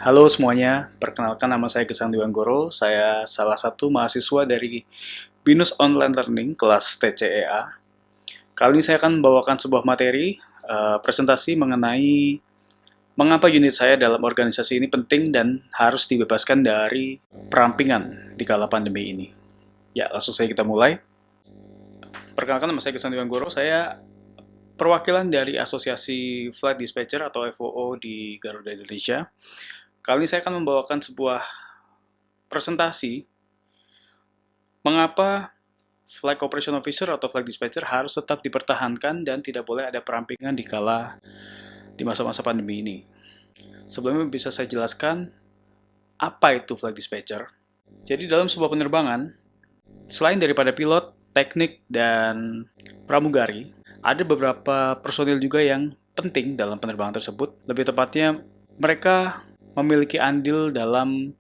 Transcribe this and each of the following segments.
Halo semuanya, perkenalkan nama saya Gesang Diwanggoro. Saya salah satu mahasiswa dari Binus Online Learning kelas TCEA. Kali ini saya akan membawakan sebuah materi presentasi mengenai mengapa unit saya dalam organisasi ini penting dan harus dibebaskan dari perampingan di kala pandemi ini. Ya, langsung saja kita mulai. Perkenalkan nama saya Gesang Diwanggoro. Saya perwakilan dari Asosiasi Flight Dispatcher atau FOO di Garuda Indonesia. Kali ini saya akan membawakan sebuah presentasi mengapa Flight Operation Officer atau Flight Dispatcher harus tetap dipertahankan dan tidak boleh ada perampingan di masa-masa pandemi ini. Sebelumnya bisa saya jelaskan apa itu Flight Dispatcher. Jadi dalam sebuah penerbangan, selain daripada pilot, teknik, dan pramugari, ada beberapa personil juga yang penting dalam penerbangan tersebut. Lebih tepatnya, mereka memiliki andil dalam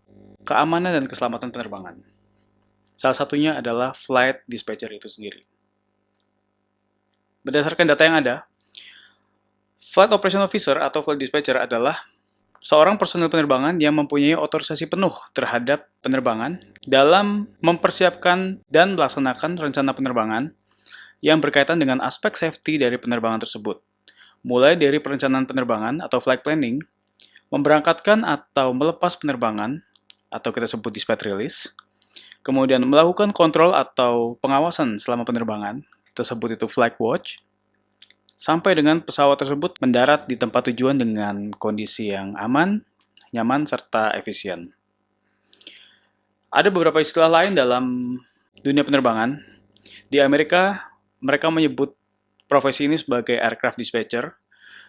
keamanan dan keselamatan penerbangan. Salah satunya adalah Flight Dispatcher itu sendiri. Berdasarkan data yang ada, Flight Operation Officer atau Flight Dispatcher adalah seorang personel penerbangan yang mempunyai otorisasi penuh terhadap penerbangan dalam mempersiapkan dan melaksanakan rencana penerbangan yang berkaitan dengan aspek safety dari penerbangan tersebut. Mulai dari perencanaan penerbangan atau flight planning, memberangkatkan atau melepas penerbangan atau kita sebut dispatch release, kemudian melakukan kontrol atau pengawasan selama penerbangan, kita sebut itu flight watch, sampai dengan pesawat tersebut mendarat di tempat tujuan dengan kondisi yang aman, nyaman, serta efisien. Ada beberapa istilah lain dalam dunia penerbangan. Di Amerika, mereka menyebut profesi ini sebagai aircraft dispatcher.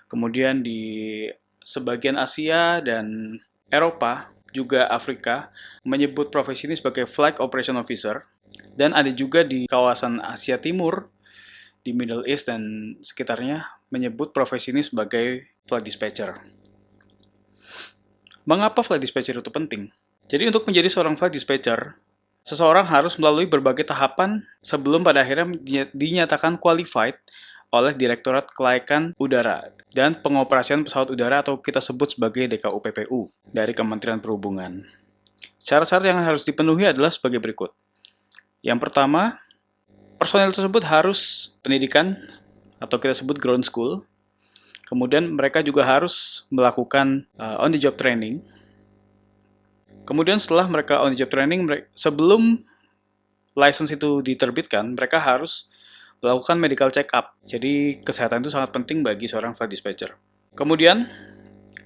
Kemudian di sebagian Asia dan Eropa, juga Afrika, menyebut profesi ini sebagai Flight Operation Officer. Dan ada juga di kawasan Asia Timur, di Middle East dan sekitarnya, menyebut profesi ini sebagai Flight Dispatcher. Mengapa Flight Dispatcher itu penting? Jadi untuk menjadi seorang Flight Dispatcher, seseorang harus melalui berbagai tahapan sebelum pada akhirnya dinyatakan qualified oleh Direktorat Kelaikan Udara dan Pengoperasian Pesawat Udara atau kita sebut sebagai DKUPPU dari Kementerian Perhubungan. Syarat-syarat yang harus dipenuhi adalah sebagai berikut. Yang pertama, personel tersebut harus pendidikan atau kita sebut ground school. Kemudian mereka juga harus melakukan on-the-job training. Kemudian setelah mereka on-the-job training, sebelum license itu diterbitkan, mereka harus melakukan medical check-up. Jadi kesehatan itu sangat penting bagi seorang flight dispatcher. Kemudian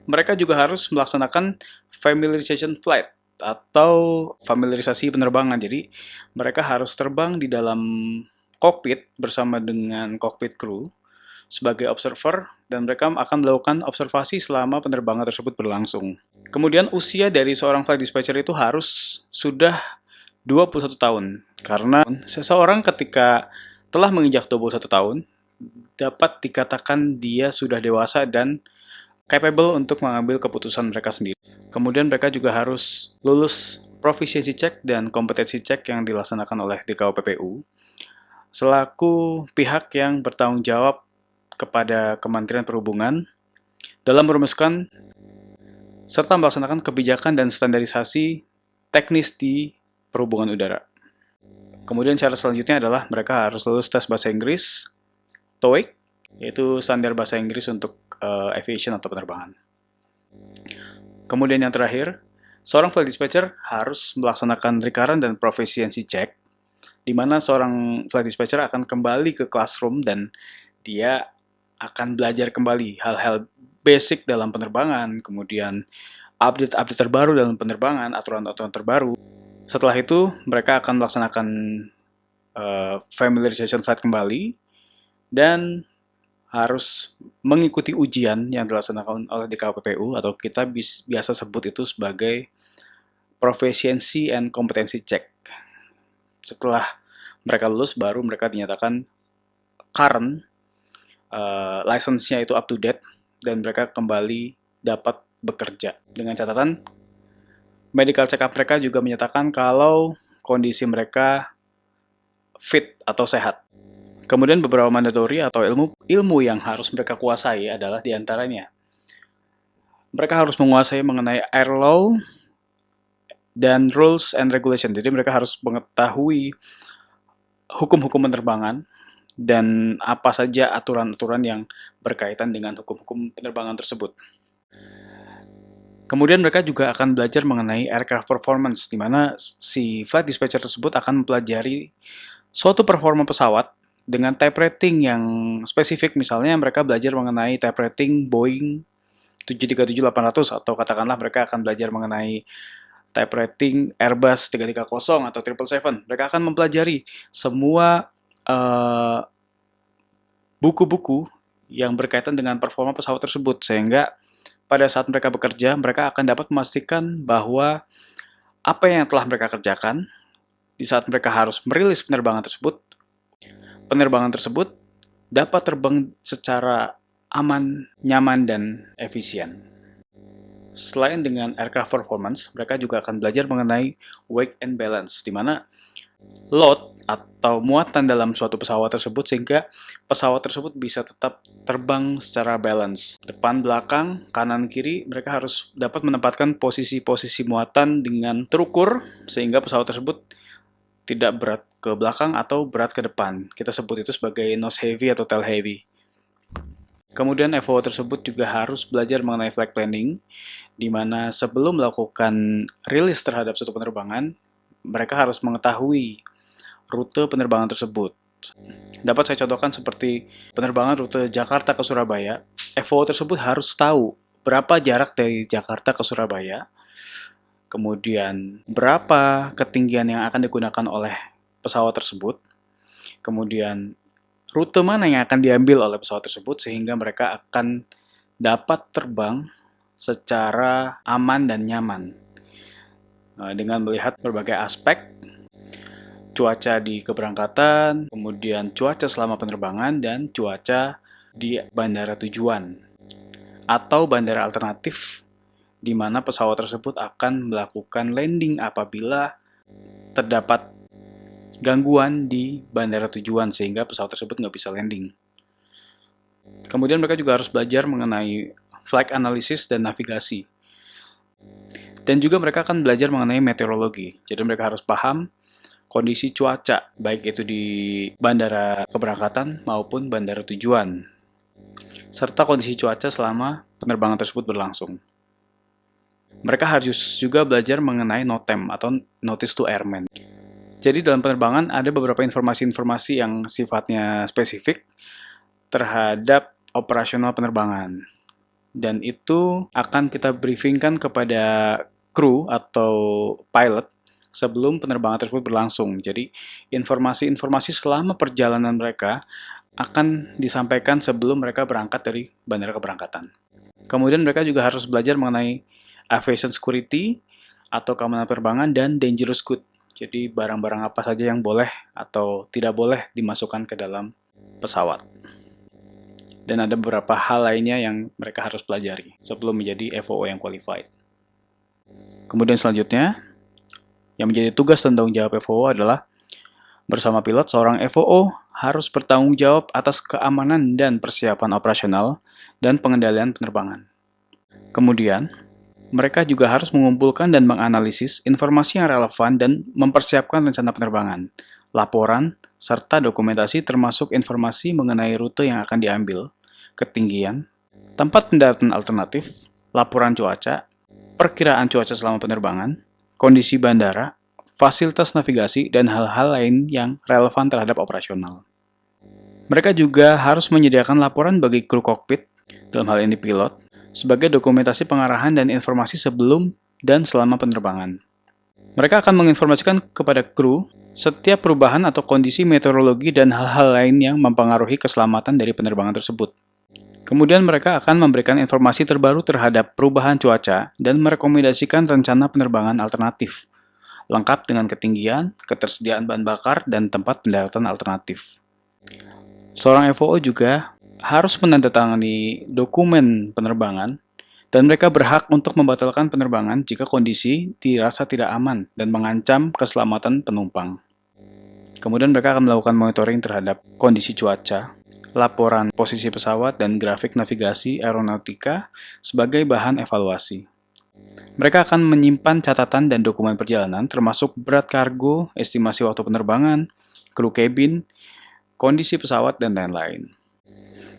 mereka juga harus melaksanakan familiarization flight atau familiarisasi penerbangan. Jadi mereka harus terbang di dalam kokpit bersama dengan kokpit crew sebagai observer dan mereka akan melakukan observasi selama penerbangan tersebut berlangsung. Kemudian usia dari seorang flight dispatcher itu harus sudah 21 tahun karena seseorang ketika telah menginjak 21 tahun dapat dikatakan dia sudah dewasa dan capable untuk mengambil keputusan mereka sendiri. Kemudian mereka juga harus lulus proficiency check dan kompetensi check yang dilaksanakan oleh DKUPPU selaku pihak yang bertanggung jawab kepada Kementerian Perhubungan dalam merumuskan serta melaksanakan kebijakan dan standarisasi teknis di perhubungan udara. Kemudian syarat selanjutnya adalah mereka harus lulus tes bahasa Inggris, TOEIC, yaitu standar bahasa Inggris untuk aviation atau penerbangan. Kemudian yang terakhir, seorang flight dispatcher harus melaksanakan recurrent dan proficiency check, di mana seorang flight dispatcher akan kembali ke classroom dan dia akan belajar kembali hal-hal basic dalam penerbangan, kemudian update-update terbaru dalam penerbangan, aturan-aturan terbaru. Setelah itu, mereka akan melaksanakan familiarization flight kembali dan harus mengikuti ujian yang dilaksanakan oleh DKUPPU atau kita biasa sebut itu sebagai proficiency and competency check. Setelah mereka lulus, baru mereka dinyatakan current, license-nya itu up to date, dan mereka kembali dapat bekerja. Dengan catatan, medical check-up mereka juga menyatakan kalau kondisi mereka fit atau sehat. Kemudian beberapa mandatory atau ilmu yang harus mereka kuasai adalah diantaranya mereka harus menguasai mengenai air law dan rules and regulation. Jadi mereka harus mengetahui hukum-hukum penerbangan dan apa saja aturan-aturan yang berkaitan dengan hukum-hukum penerbangan tersebut. Kemudian mereka juga akan belajar mengenai aircraft performance, di mana si flight dispatcher tersebut akan mempelajari suatu performa pesawat dengan type rating yang spesifik. Misalnya mereka belajar mengenai type rating Boeing 737-800, atau katakanlah mereka akan belajar mengenai type rating Airbus 330 atau 777. Mereka akan mempelajari semua buku-buku yang berkaitan dengan performa pesawat tersebut, sehingga pada saat mereka bekerja, mereka akan dapat memastikan bahwa apa yang telah mereka kerjakan di saat mereka harus merilis penerbangan tersebut dapat terbang secara aman, nyaman, dan efisien. Selain dengan aircraft performance, mereka juga akan belajar mengenai weight and balance, di mana load atau muatan dalam suatu pesawat tersebut sehingga pesawat tersebut bisa tetap terbang secara balance. Depan, belakang, kanan, kiri, mereka harus dapat menempatkan posisi-posisi muatan dengan terukur sehingga pesawat tersebut tidak berat ke belakang atau berat ke depan. Kita sebut itu sebagai nose heavy atau tail heavy. Kemudian FOO tersebut juga harus belajar mengenai flight planning, di mana sebelum melakukan rilis terhadap suatu penerbangan, mereka harus mengetahui rute penerbangan tersebut. Dapat saya contohkan seperti penerbangan rute Jakarta ke Surabaya. FOO tersebut harus tahu berapa jarak dari Jakarta ke Surabaya, kemudian berapa ketinggian yang akan digunakan oleh pesawat tersebut, kemudian rute mana yang akan diambil oleh pesawat tersebut sehingga mereka akan dapat terbang secara aman dan nyaman. Dengan melihat berbagai aspek, cuaca di keberangkatan, kemudian cuaca selama penerbangan, dan cuaca di bandara tujuan, atau bandara alternatif di mana pesawat tersebut akan melakukan landing apabila terdapat gangguan di bandara tujuan sehingga pesawat tersebut nggak bisa landing. Kemudian mereka juga harus belajar mengenai flight analysis dan navigasi. Dan juga mereka akan belajar mengenai meteorologi. Jadi mereka harus paham kondisi cuaca, baik itu di bandara keberangkatan maupun bandara tujuan, serta kondisi cuaca selama penerbangan tersebut berlangsung. Mereka harus juga belajar mengenai NOTAM atau Notice to Airmen. Jadi dalam penerbangan ada beberapa informasi-informasi yang sifatnya spesifik terhadap operasional penerbangan. Dan itu akan kita briefingkan kepada kru atau pilot sebelum penerbangan tersebut berlangsung. Jadi informasi-informasi selama perjalanan mereka akan disampaikan sebelum mereka berangkat dari bandara keberangkatan. Kemudian mereka juga harus belajar mengenai aviation security atau keamanan penerbangan dan dangerous goods. Jadi barang-barang apa saja yang boleh atau tidak boleh dimasukkan ke dalam pesawat. Dan ada beberapa hal lainnya yang mereka harus pelajari sebelum menjadi FOO yang qualified. Kemudian selanjutnya, yang menjadi tugas dan tanggung jawab FOO adalah bersama pilot, seorang FOO harus bertanggung jawab atas keamanan dan persiapan operasional dan pengendalian penerbangan. Kemudian, mereka juga harus mengumpulkan dan menganalisis informasi yang relevan dan mempersiapkan rencana penerbangan, laporan, serta dokumentasi termasuk informasi mengenai rute yang akan diambil, ketinggian, tempat pendaratan alternatif, laporan cuaca, perkiraan cuaca selama penerbangan, kondisi bandara, fasilitas navigasi, dan hal-hal lain yang relevan terhadap operasional. Mereka juga harus menyediakan laporan bagi kru kokpit, dalam hal ini pilot, sebagai dokumentasi pengarahan dan informasi sebelum dan selama penerbangan. Mereka akan menginformasikan kepada kru setiap perubahan atau kondisi meteorologi dan hal-hal lain yang mempengaruhi keselamatan dari penerbangan tersebut. Kemudian mereka akan memberikan informasi terbaru terhadap perubahan cuaca dan merekomendasikan rencana penerbangan alternatif, lengkap dengan ketinggian, ketersediaan bahan bakar, dan tempat pendaratan alternatif. Seorang FOO juga harus menandatangani dokumen penerbangan, dan mereka berhak untuk membatalkan penerbangan jika kondisi dirasa tidak aman dan mengancam keselamatan penumpang. Kemudian mereka akan melakukan monitoring terhadap kondisi cuaca, laporan posisi pesawat, dan grafik navigasi aeronautika sebagai bahan evaluasi. Mereka akan menyimpan catatan dan dokumen perjalanan termasuk berat kargo, estimasi waktu penerbangan, kru kabin, kondisi pesawat, dan lain-lain.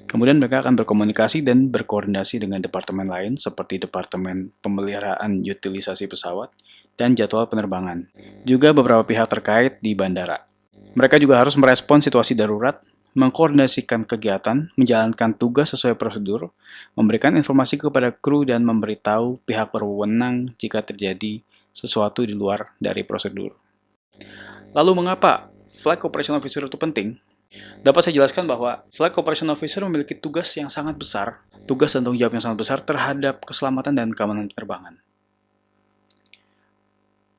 Kemudian mereka akan berkomunikasi dan berkoordinasi dengan departemen lain seperti Departemen Pemeliharaan Utilisasi Pesawat dan Jadwal Penerbangan. Juga beberapa pihak terkait di bandara. Mereka juga harus merespon situasi darurat, mengkoordinasikan kegiatan, menjalankan tugas sesuai prosedur, memberikan informasi kepada kru dan memberitahu pihak berwenang jika terjadi sesuatu di luar dari prosedur. Lalu mengapa Flight Operation Officer itu penting? Dapat saya jelaskan bahwa Flight Operation Officer memiliki tugas yang sangat besar, tugas dan tanggung jawab yang sangat besar terhadap keselamatan dan keamanan penerbangan.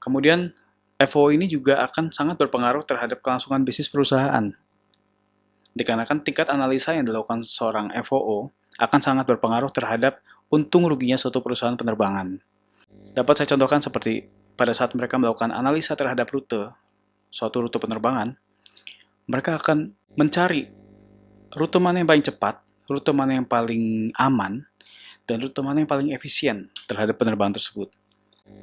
Kemudian, FOO ini juga akan sangat berpengaruh terhadap kelangsungan bisnis perusahaan. Dikarenakan tingkat analisa yang dilakukan seorang FOO akan sangat berpengaruh terhadap untung ruginya suatu perusahaan penerbangan. Dapat saya contohkan seperti pada saat mereka melakukan analisa terhadap suatu rute penerbangan, mereka akan mencari rute mana yang paling cepat, rute mana yang paling aman, dan rute mana yang paling efisien terhadap penerbangan tersebut.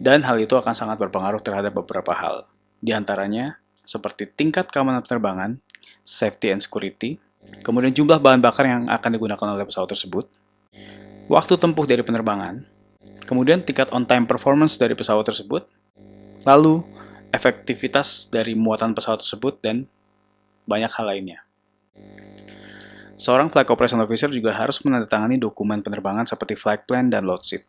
Dan hal itu akan sangat berpengaruh terhadap beberapa hal. Di antaranya, seperti tingkat keamanan penerbangan, safety and security, kemudian jumlah bahan bakar yang akan digunakan oleh pesawat tersebut, waktu tempuh dari penerbangan, kemudian tingkat on-time performance dari pesawat tersebut, lalu efektivitas dari muatan pesawat tersebut, dan banyak hal lainnya. Seorang Flight Operation Officer juga harus menandatangani dokumen penerbangan seperti flight plan dan load sheet.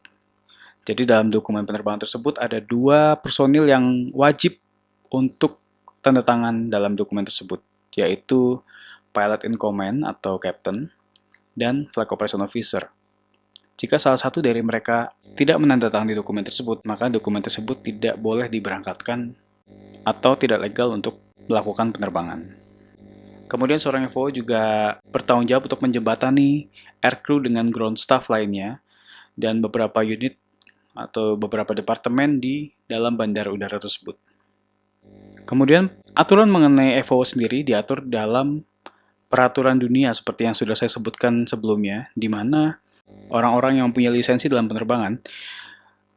Jadi dalam dokumen penerbangan tersebut ada 2 personil yang wajib untuk tanda tangan dalam dokumen tersebut, yaitu Pilot in Command atau Captain dan Flight Operation Officer. Jika salah satu dari mereka tidak menandatangani dokumen tersebut, maka dokumen tersebut tidak boleh diberangkatkan atau tidak legal untuk melakukan penerbangan. Kemudian seorang FOO juga bertanggung jawab untuk menjembatani aircrew dengan ground staff lainnya dan beberapa unit atau beberapa departemen di dalam bandara udara tersebut. Kemudian aturan mengenai FOO sendiri diatur dalam peraturan dunia seperti yang sudah saya sebutkan sebelumnya, di mana orang-orang yang mempunyai lisensi dalam penerbangan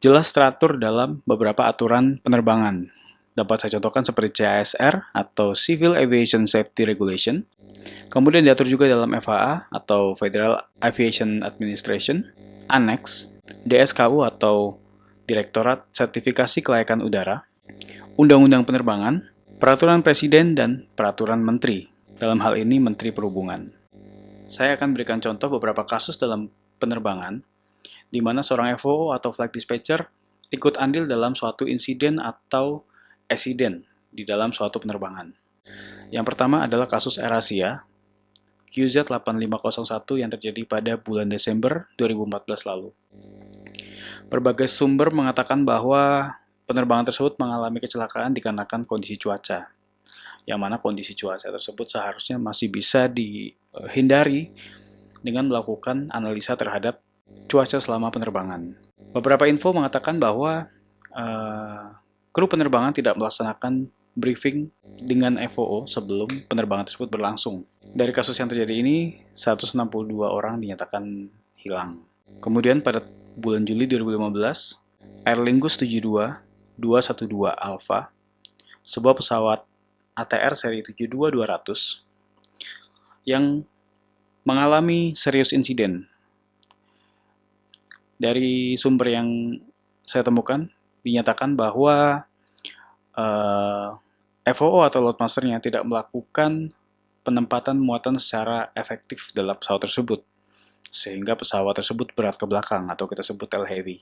jelas teratur dalam beberapa aturan penerbangan. Dapat saya contohkan seperti CASR atau Civil Aviation Safety Regulation. Kemudian diatur juga dalam FAA atau Federal Aviation Administration, Annex, DSKU atau Direktorat Sertifikasi Kelayakan Udara, Undang-Undang Penerbangan, Peraturan Presiden, dan Peraturan Menteri. Dalam hal ini Menteri Perhubungan. Saya akan berikan contoh beberapa kasus dalam penerbangan di mana seorang FOO atau Flight Dispatcher ikut andil dalam suatu insiden atau eksiden di dalam suatu penerbangan. Yang pertama adalah kasus AirAsia QZ8501 yang terjadi pada bulan Desember 2014 lalu. Berbagai sumber mengatakan bahwa penerbangan tersebut mengalami kecelakaan dikarenakan kondisi cuaca, yang mana kondisi cuaca tersebut seharusnya masih bisa dihindari dengan melakukan analisa terhadap cuaca selama penerbangan. Beberapa info mengatakan bahwa kru penerbangan tidak melaksanakan briefing dengan FOO sebelum penerbangan tersebut berlangsung. Dari kasus yang terjadi ini, 162 orang dinyatakan hilang. Kemudian pada bulan Juli 2015, Aer Lingus 72-212 Alpha, sebuah pesawat ATR seri 72200 yang mengalami serius insiden. Dari sumber yang saya temukan, dinyatakan bahwa FOO atau loadmasternya tidak melakukan penempatan muatan secara efektif dalam pesawat tersebut, sehingga pesawat tersebut berat ke belakang atau kita sebut tail heavy.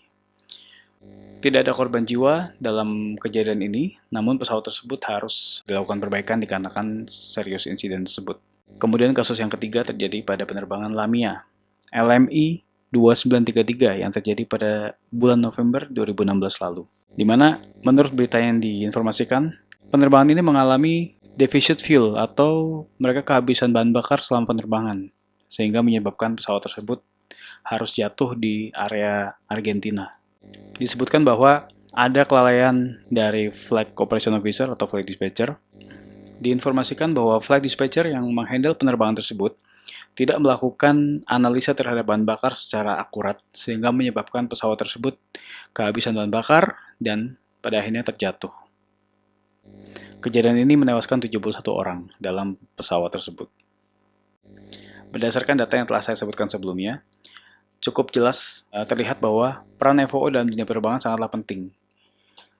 Tidak ada korban jiwa dalam kejadian ini, namun pesawat tersebut harus dilakukan perbaikan dikarenakan serius insiden tersebut. Kemudian kasus yang ketiga terjadi pada penerbangan Lamia, LMI 2933 yang terjadi pada bulan November 2016 lalu. Di mana menurut berita yang diinformasikan, penerbangan ini mengalami deficit fuel atau mereka kehabisan bahan bakar selama penerbangan, sehingga menyebabkan pesawat tersebut harus jatuh di area Argentina. Disebutkan bahwa ada kelalaian dari Flight Operation Officer atau Flight Dispatcher. Diinformasikan bahwa Flight Dispatcher yang menghandle penerbangan tersebut tidak melakukan analisa terhadap bahan bakar secara akurat, sehingga menyebabkan pesawat tersebut kehabisan bahan bakar dan pada akhirnya terjatuh. Kejadian ini menewaskan 71 orang dalam pesawat tersebut. Berdasarkan data yang telah saya sebutkan sebelumnya, cukup jelas terlihat bahwa peran FOO dalam dunia penerbangan sangatlah penting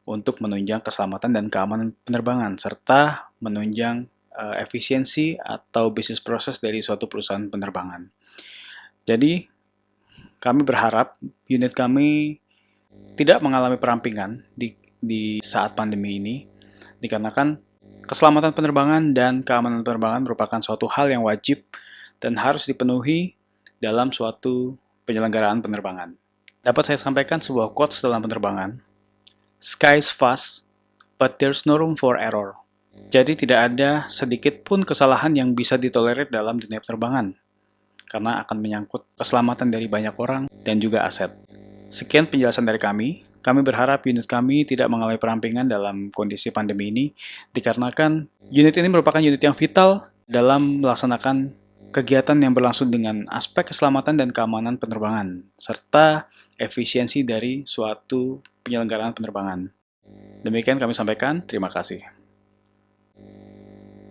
untuk menunjang keselamatan dan keamanan penerbangan, serta menunjang efisiensi atau bisnis proses dari suatu perusahaan penerbangan. Jadi, kami berharap unit kami tidak mengalami perampingan di saat pandemi ini, dikarenakan keselamatan penerbangan dan keamanan penerbangan merupakan suatu hal yang wajib dan harus dipenuhi dalam suatu penyelenggaraan penerbangan. Dapat saya sampaikan sebuah quotes dalam penerbangan. Sky's fast, but there's no room for error. Jadi tidak ada sedikit pun kesalahan yang bisa ditolerir dalam dunia penerbangan, karena akan menyangkut keselamatan dari banyak orang dan juga aset. Sekian penjelasan dari kami. Kami berharap unit kami tidak mengalami perampingan dalam kondisi pandemi ini, dikarenakan unit ini merupakan unit yang vital dalam melaksanakan kegiatan yang berlangsung dengan aspek keselamatan dan keamanan penerbangan, serta efisiensi dari suatu penyelenggaraan penerbangan. Demikian kami sampaikan, terima kasih.